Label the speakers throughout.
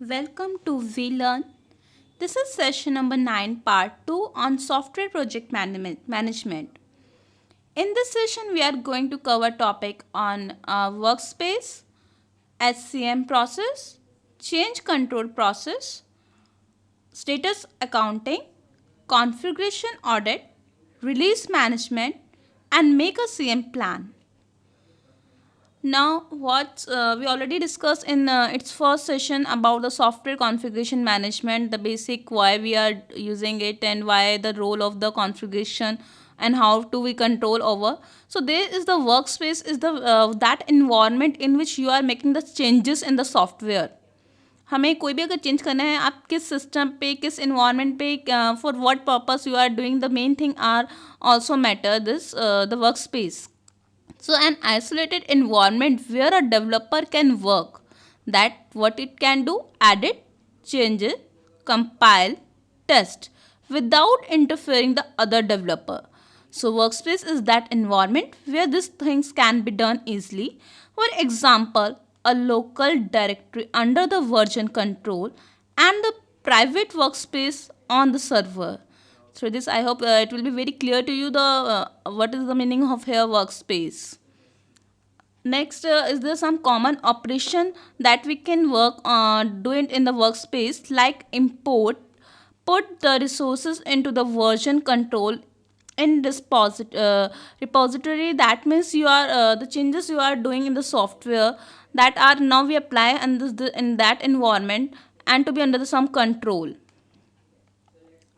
Speaker 1: Welcome to VLearn. This is session number 9, part 2 on software project management. In this session, we are going to cover topic on workspace, SCM process, change control process, status accounting, configuration audit, release management, and make a CM plan. Now, what we already discussed in its first session about the software configuration management, the basic why we are using it and why the role of the configuration and how do we control over. So there is the workspace is the that environment in which you are making the changes in the software. हमें कोई भी अगर change करना है आप किस system पे किस इन्वायरमेंट पे for what purpose you are doing the main thing are also matter this the work space. So an isolated environment where a developer can work, that what it can do, edit, change it, compile, test without interfering the other developer. So workspace is that environment where these things can be done easily. For example, a local directory under the version control and the private workspace on the server. Through this, I hope it will be very clear to you the what is the meaning of here workspace. Next, is there some common operation that we can work on do it in the workspace like import, put the resources into the version control in this repository. That means you are the changes you are doing in the software that are now we apply and in that environment and to be under some control.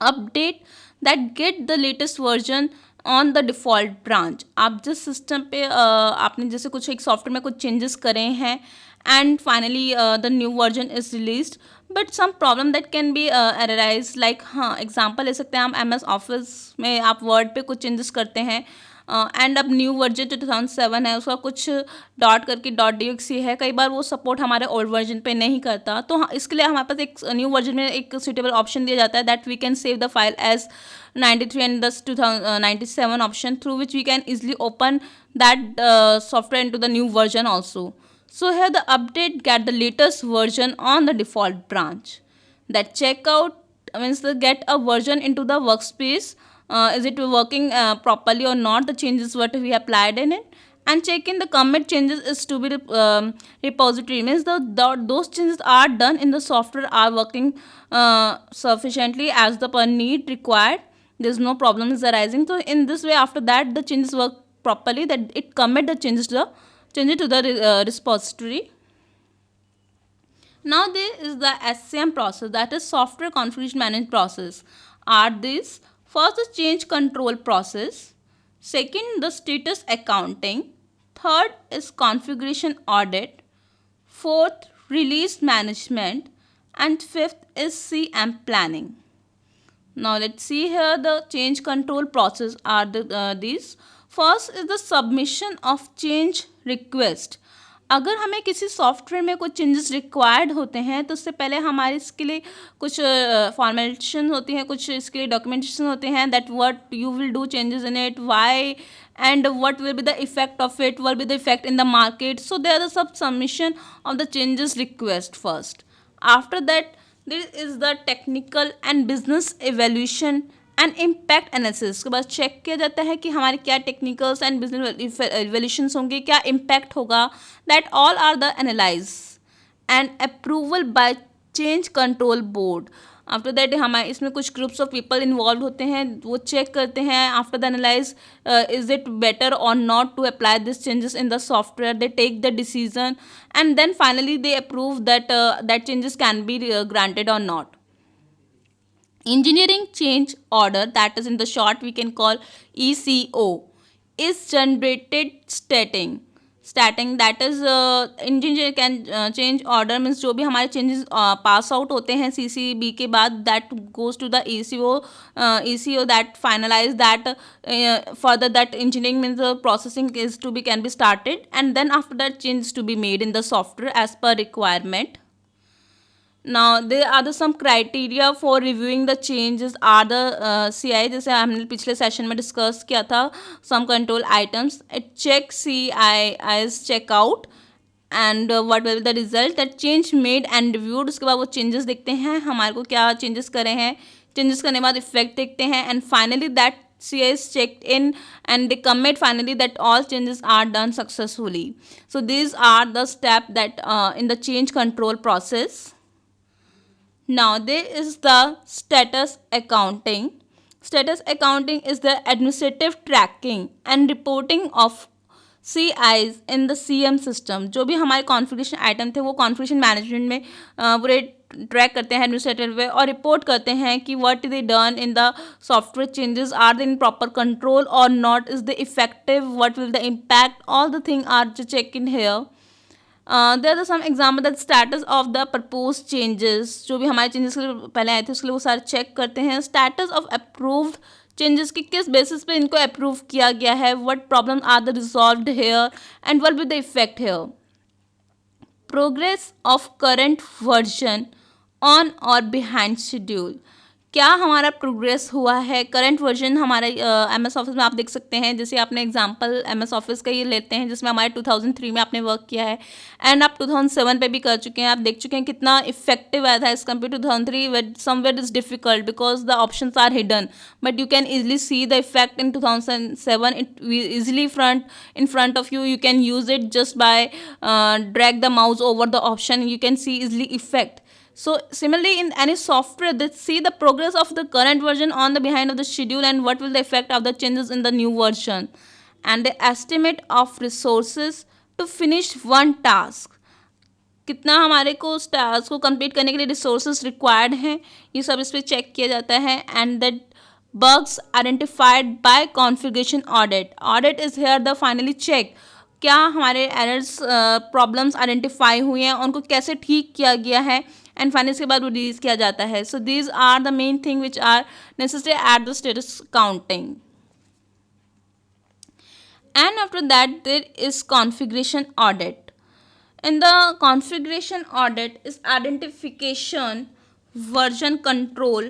Speaker 1: Update that get the latest version on the default branch. आप जिस system पे आपने जैसे कुछ एक software में कुछ changes करे हैं and finally the new version is released but some problem that can be arise like हाँ एग्जांपल ले सकते हैं हम एम एस ऑफिस में आप वर्ड पे कुछ चेंजेस करते हैं एंड अब न्यू वर्जन 2007 है उसका कुछ डॉट करके डॉट डी है कई बार वो सपोर्ट हमारे ओल्ड वर्जन पे नहीं करता तो इसके लिए हमारे पास एक न्यू वर्जन में एक सुटेबल ऑप्शन दिया जाता है that we can save the file as 93 and thus 2097 option through which we can easily open that software into the new version also. So here the update get the latest version on the default branch. That checkout means the get a version into the workspace. Is it working properly or not? The changes what we applied in it. And check in the commit changes is to be repository means those changes are done in the software are working sufficiently as the per need required. There's no problems arising. So in this way, after that, the changes work properly. That it commit the changes to the repository. Now there is the SCM process, that is software configuration management process. Are these first the change control process, second the status accounting, third is configuration audit, fourth release management, and fifth is CM planning. Now let's see here the change control process are these. First is the submission of change request. अगर हमें किसी software में कुछ changes required होते हैं तो उससे पहले हमारे इसके लिए कुछ फॉर्मेशन होती हैं कुछ इसके लिए डॉक्यूमेंटेशन होते हैं that what you will do changes in it why and what will be the effect of it, what will be the effect in the market. So there is some submission of the changes request first. After that there is the technical and business evaluation and impact analysis के बाद check किया जाता है कि हमारे क्या technicals and business एवल्यूशंस होंगे क्या इम्पैक्ट होगा that all are the analyse and approval by change control board. After that हमारे इसमें कुछ ग्रुप्स ऑफ पीपल इन्वॉल्व होते हैं वो चेक करते हैं after the analyse is it better or not to apply this changes in the software they take the decision and then finally they approve that changes can be granted or not. Engineering change order, that is in the short we can call ECO, is generated stating that is engineer can change order means जो भी हमारे changes pass out होते हैं CCB के बाद that goes to the ECO that finalize that further that engineering means the processing is to be can be started and then after that changes to be made in the software as per requirement. Now there are some criteria for reviewing the changes are the CI जैसे हमने पिछले session में discuss किया था some control items. It check CI as checkout and what will the result that change made and reviewed. उसके बाद वो changes देखते हैं, हमारे को क्या चेंजेस करे हैं, चेंजेस करने के बाद इफेक्ट देखते हैं, and finally that CA is checked in and they commit finally that all changes are done successfully. So these are the steps that in the change control process. Now there is the status accounting. Status accounting is the administrative tracking and reporting of CIs in the CM system. जो भी हमारे configuration item थे वो configuration management में पूरे track करते हैं administrator वे, और रिपोर्ट करते हैं कि what they done in the software changes, are they in proper control or not, is the effective, what will the impact, all the thing are check in here. There are some example that status of the propose changes. जो भी हमारे changes के लिए पहले आए थे उसके लिए वो सारे चेक करते हैं। स्टेटस ऑफ अप्रूव्ड चेंजेस की किस बेसिस पे इनको अप्रूव किया गया है, what problem are the resolved here and what will the effect here. Progress of current version on or behind schedule. क्या हमारा प्रोग्रेस हुआ है, करंट वर्जन हमारा MS ऑफिस में आप देख सकते हैं। जैसे आपने एग्जांपल MS ऑफिस का ये लेते हैं जिसमें हमारे 2003 में आपने वर्क किया है एंड आप 2007 पे भी कर चुके हैं। आप देख चुके हैं कितना इफेक्टिव आया था as compare to 2003 where somewhere is difficult because the options are hidden, but you can easily see the effect in 2007. It easily in front of you, you can use it just by drag the mouse over the option, you can see easily effect. So similarly in any software, they see the progress of the current version on the behind of the schedule and what will the effect of the changes in the new version, and the estimate of resources to finish one task. कितना हमारे को उस task को complete करने के लिए resources required हैं, ये सब इस पर चेक किया जाता है। And that bugs identified by configuration audit. Audit is here the finally check क्या हमारे एरर्स प्रॉब्लम्स आइडेंटिफाई हुए हैं, उनको कैसे ठीक किया गया है, एंड फाइनली इसके बाद रिलीज किया जाता है। So these are the main thing which are necessary at the status counting. And after that there is configuration audit. In the configuration audit is identification, version control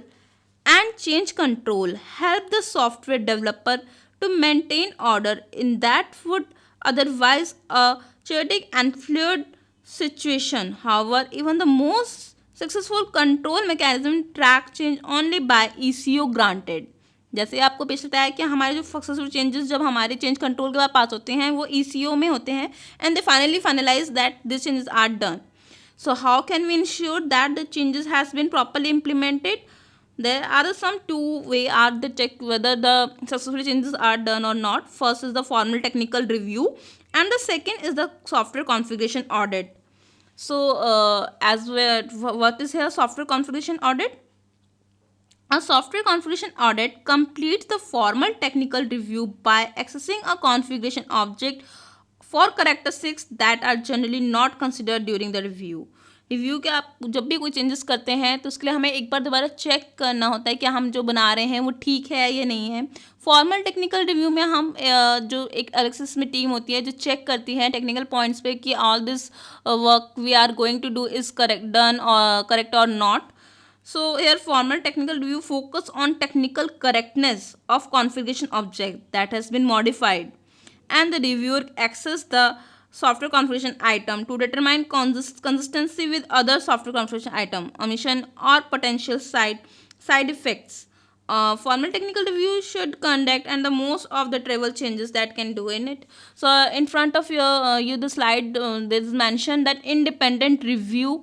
Speaker 1: and change control help the software developer to maintain order in that would otherwise a chaotic and fluid situation. However, even the most successful control mechanism track change only by ECO granted. जैसे आपको पेश बताया कि हमारे जो successful changes जब हमारे change control के बाद पास होते हैं वो ECO में होते हैं and they finally finalize that this changes are done. So how can we ensure that the changes has been properly implemented? There are some two ways are the check whether the successful changes are done or not. First is the formal technical review and the second is the software configuration audit. So what is here software configuration audit? A software configuration audit completes the formal technical review by accessing a configuration object for characteristics that are generally not considered during the review. Review के आप जब भी कोई changes करते हैं तो उसके लिए हमें एक बार दोबारा चेक करना होता है कि हम जो बना रहे हैं वो ठीक है या नहीं है। फॉर्मल टेक्निकल रिव्यू में हम जो एक अलग से इसमें टीम होती है जो चेक करती है टेक्निकल पॉइंट्स पे कि all this work we are going to do is correct done or correct or not. So here formal technical review focus on technical correctness of configuration object that has been modified, and the reviewer access the software configuration item to determine consistency with other software configuration item, omission or potential side effects. Formal technical review should conduct and the most of the trivial changes that can do in it. So in front of you the slide there is mentioned that independent review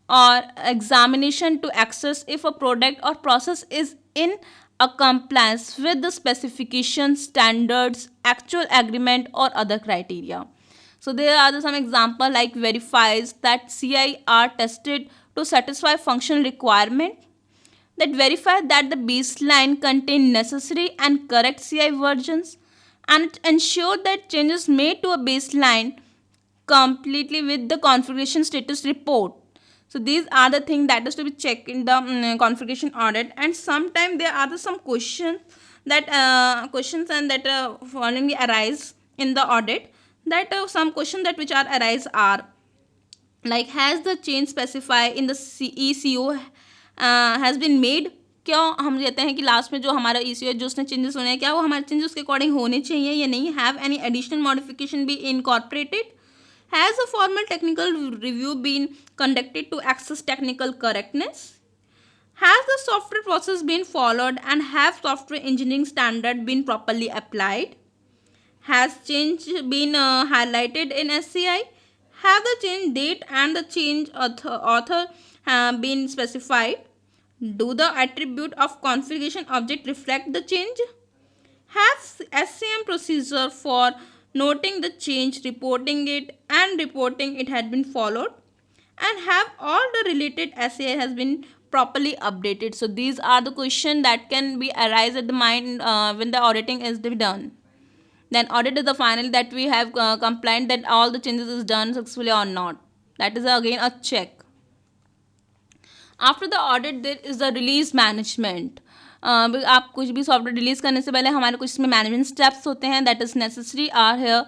Speaker 1: or examination to access if a product or process is in a compliance with the specifications, standards, actual agreement or other criteria. So there are some example like verifies that CI are tested to satisfy functional requirement, that verify that the baseline contain necessary and correct CI versions, and ensure that changes made to a baseline completely with the configuration status report. So these are the things that is to be checked in the configuration audit, and sometimes there are some questions that and that followingly arise in the audit. That some questions that which are arise are like has the change specified in the ECO has been made. क्या हम कहते हैं कि last में जो हमारा ECO जो उसने चेंजेस होने हैं क्या वो हमारे चेंजेस के अकॉर्डिंग होने चाहिए या नहीं. Have any additional modification be incorporated. Has a formal technical review been conducted to assess technical correctness? Has the software process been followed and have software engineering standard been properly applied? Has change been highlighted in SCI? Have the change date and the change author been specified? Do the attribute of configuration object reflect the change? Have SCM procedure for noting the change, reporting it and reporting it had been followed? And have all the related SCI has been properly updated? So these are the questions that can be arise at the mind when the auditing is done. Then audit is the final that we have compliant that all the changes is done successfully or not. That is again a check. After the audit there is the release management. आप कुछ भी software release करने से पहले हमारे कुछ इसमें management steps होते हैं that is necessary are here.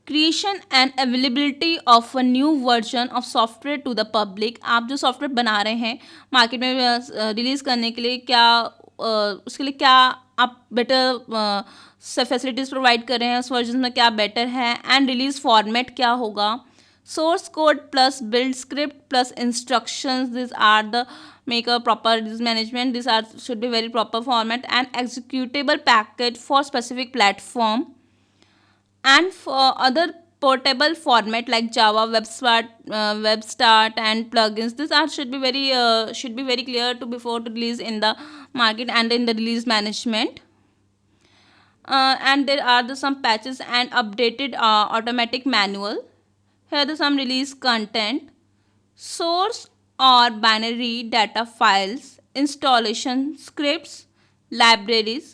Speaker 1: Creation and availability of a new version of software to the public. आप जो सॉफ्टवेयर बना रहे हैं मार्केट में रिलीज़ करने के लिए क्या उसके लिए क्या आप बेटर फैसिलिटीज़ प्रोवाइड कर रहे हैं, उस वर्जन में क्या बेटर है, एंड रिलीज फॉर्मेट क्या होगा. Source code plus build script plus instructions, these are the make a proper release management. These are should be very proper format and executable package for specific platform and for other portable format like Java, WebStart and plugins. These are should be very clear to before to release in the market and in the release management. And there are some patches and updated automatic manual. Here are some release content, source or binary data files, installation scripts, libraries,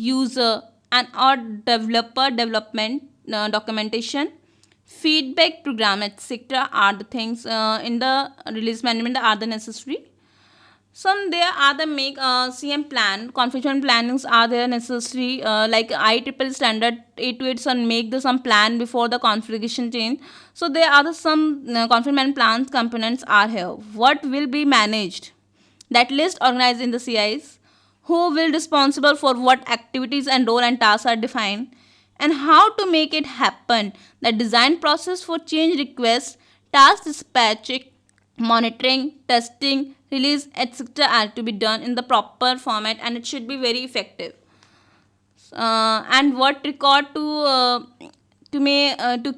Speaker 1: user and or developer development documentation, feedback program, etc. are the things in the release management are the necessary. Some there are the make CM plan, configuration plannings are there necessary like IEEE standard 828 and make the some plan before the configuration change. So there are the some configuration plans components are here. What will be managed? That list organized in the CIs. Who will responsible for what activities and role and tasks are defined, and how to make it happen. The design process for change requests, task dispatching, monitoring, testing, release, etc. are to be done in the proper format and it should be very effective. And what record to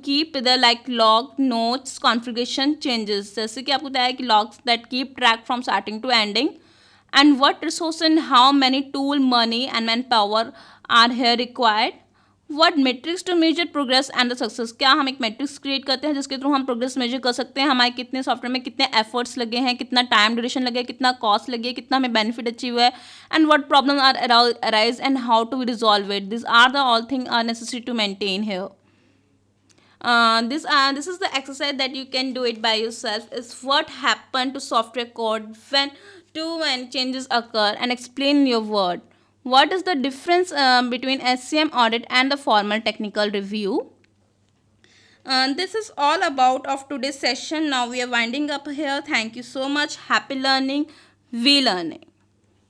Speaker 1: keep the like log notes configuration changes. जैसे कि आपको बताया कि logs that keep track from starting to ending, and what resource and how many tool, money and manpower are here required. What metrics to measure progress and the success. क्या हम एक matrix create करते हैं जिसके through हम progress major कर सकते हैं, हमारे कितने सॉफ्टवेयर में कितने एफर्ट्स लगे हैं, कितना टाइम ड्यूरेशन लगे, कितना कॉस्ट लगे, कितना हमें बेनिफिट अचीव हुआ है, and what problem are arise and how to resolve it. This are the all thing are necessary to maintain here. This is the exercise that you can do it by yourself. Is what happened to software code when too many changes occur, and explain in your word. What is the difference between SCM audit and the formal technical review? This is all about of today's session. Now we are winding up here. Thank you so much. Happy learning. We learning.